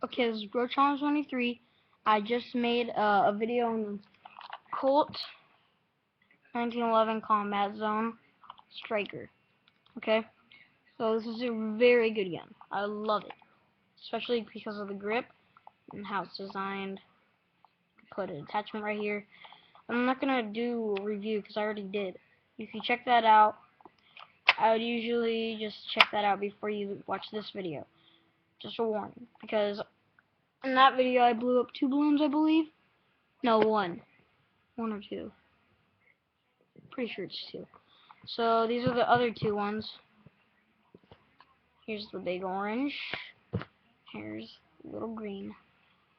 Okay, this is Bro Challenge 23. I just made a video on Colt 1911 Combat Zone Striker. Okay, so this is a very good gun. I love it, especially because of the grip and how it's designed. Put an attachment right here. I'm not gonna do a review because I already did. If you check that out, I would usually just check that out before you watch this video. Just a warning, because in that video I blew up 2 balloons, I believe. No, 1. 1 or 2. Pretty sure it's 2. So these are the other 2 ones. Here's the big orange. Here's the little green.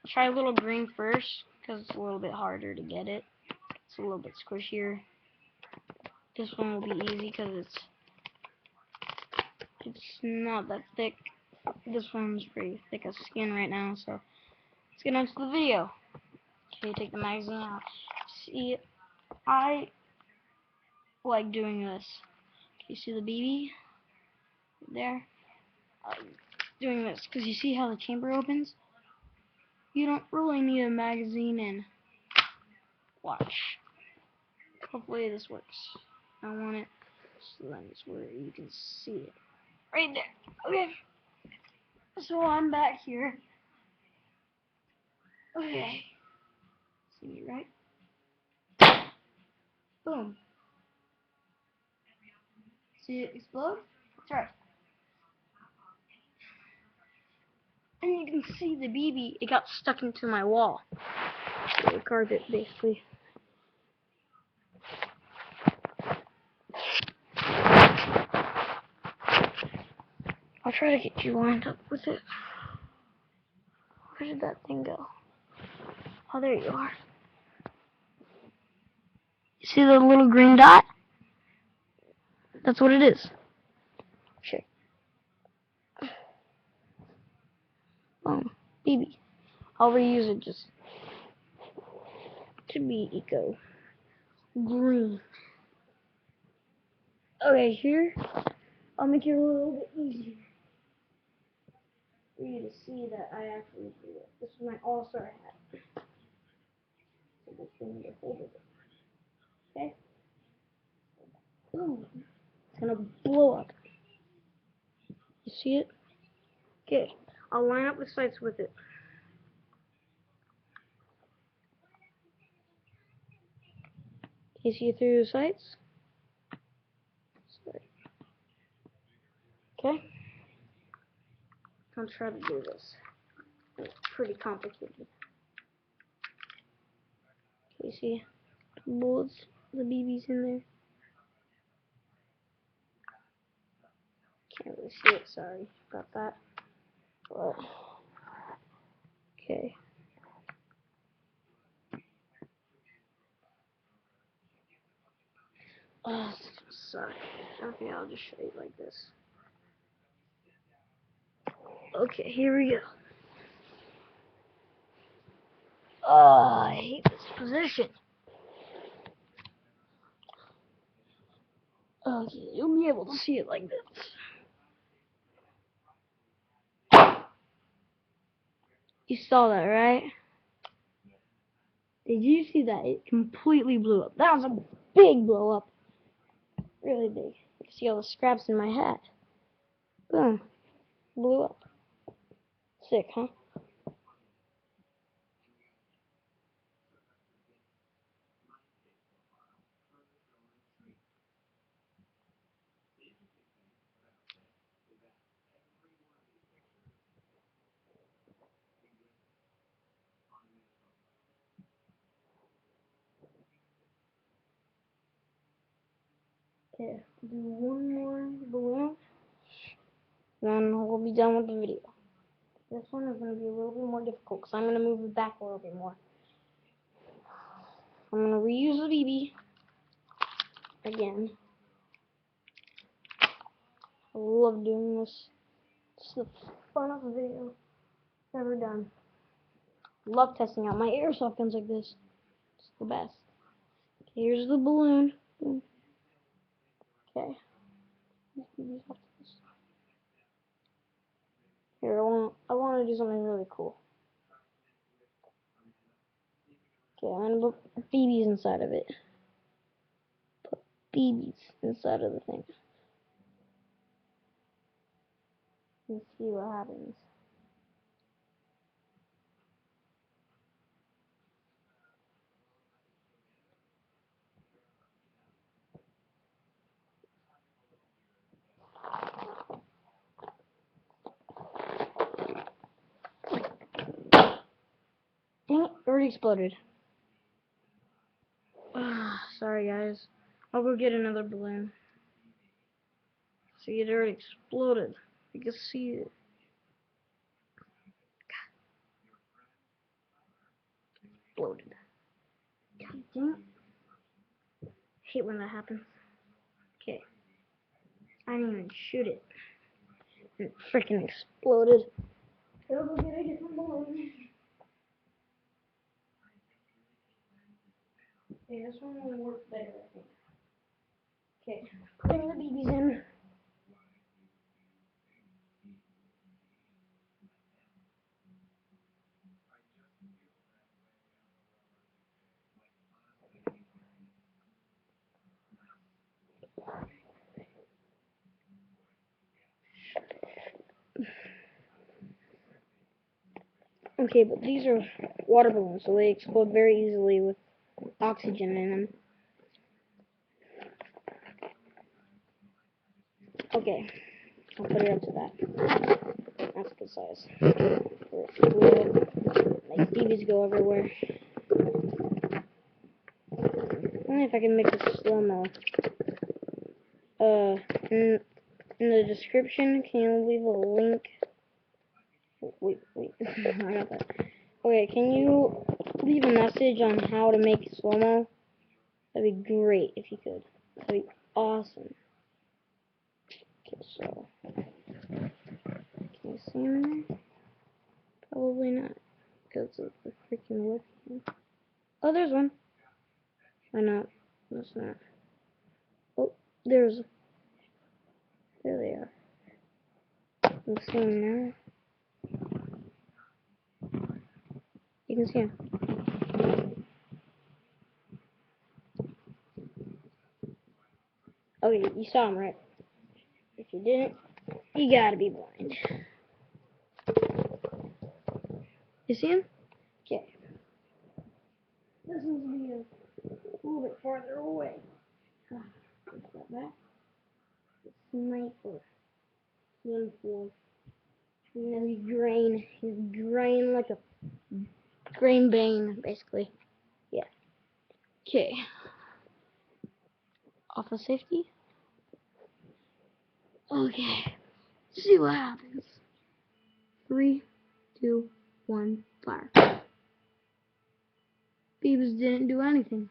I'll try a little green first because it's a little bit harder to get it. It's a little bit squishier. This one will be easy because it's not that thick. This one's pretty thick as skin right now, so let's get into the video. Okay, take the magazine out. See, I like doing this. You see the BB there? Doing this because you see how the chamber opens? You don't really need a magazine, and watch. Hopefully this works. I want it lens where you can see it. Right there. Okay. So I'm back here. Okay. See me, right? Boom. See it explode? That's right. And you can see the BB, it got stuck into my wall. The carpet, basically. I'll try to get you lined up with it. Where did that thing go? Oh, there you are. You see the little green dot? That's what it is. Check. BB. I'll reuse it just to be eco green. Okay, here I'll make it a little bit easier for you to see that I actually do it. This is my all-star hat. So this thing to hold it. Okay? Boom. It's gonna blow up. You see it? Okay. I'll line up the sights with it. Can you see it through the sights? Sorry. Okay? I'll try to do this. It's pretty complicated. Can you see the bullets, the BBs in there? Can't really see it, sorry about that. But, okay. Oh, sorry. Okay, I'll just show you like this. Okay, here we go. Oh, I hate this position. Okay, you'll be able to see it like this. You saw that, right? Did you see that? It completely blew up. That was a big blow up. Really big. You can see all the scraps in my hat. Boom. Blew up. Sick, huh? Okay, do one more balloon, then we'll be done with the video. This one is going to be a little bit more difficult because I'm going to move it back a little bit more. I'm going to reuse the BB again. I love doing this. It's the funnest video I've ever done. Love testing out my airsoft guns like this. It's the best. Okay, here's the balloon. Okay. Here, I want want to do something really cool. Okay, I'm gonna put BBs inside of it. Put BBs inside of the thing. And see what happens. Dang it, already exploded. Sorry guys. I'll go get another balloon. See, it already exploded. You can see it. Exploded. God dang it. Hate when that happens. Okay. I didn't even shoot it. It freaking exploded. I'll go get a different balloon. Okay, this one will work better, I think. Okay, putting the BBs in. Okay, but these are water balloons, so they explode very easily with oxygen in them. Okay, I'll put it up to that. That's a good size. Make BBs go everywhere. Only if I can make this slow-mo. In the description, can you leave a link? Wait, I got that. Okay, can you leave a message on how to make slow-mo? That'd be great if you could. That'd be awesome. Okay, so can you see him in there? Probably not, because of the freaking webcam. Oh, there's one. Why not? That's not. Oh, there they are. You can see him now. You can see him. Okay, you saw him, right? If you didn't, you gotta be blind. You see him? Okay. This needs to be a little bit farther away. Put that back. The sniper. Sniper. You know, he's green. He's green like a green bean, basically. Yeah. Okay. Off of safety. Okay. See what happens. 3, 2, 1, fire. Beavers didn't do anything.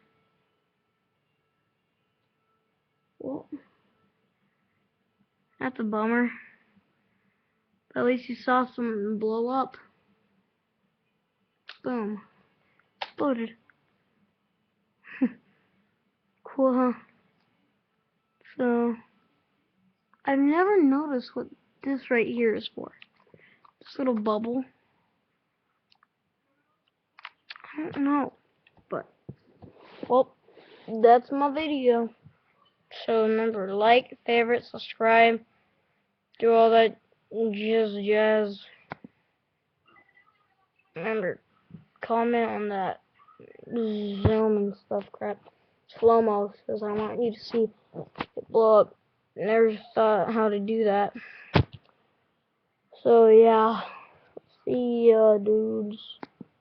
Well, that's a bummer. But at least you saw something blow up. Boom. Exploded. Cool, huh? So, I've never noticed what this right here is for. This little bubble. I don't know. But, well, that's my video. So remember, like, favorite, subscribe, do all that jazz. Remember, comment on that zoom and stuff crap. Slow-mo, because I want you to see it blow up. Never thought how to do that. So yeah, see ya, dudes.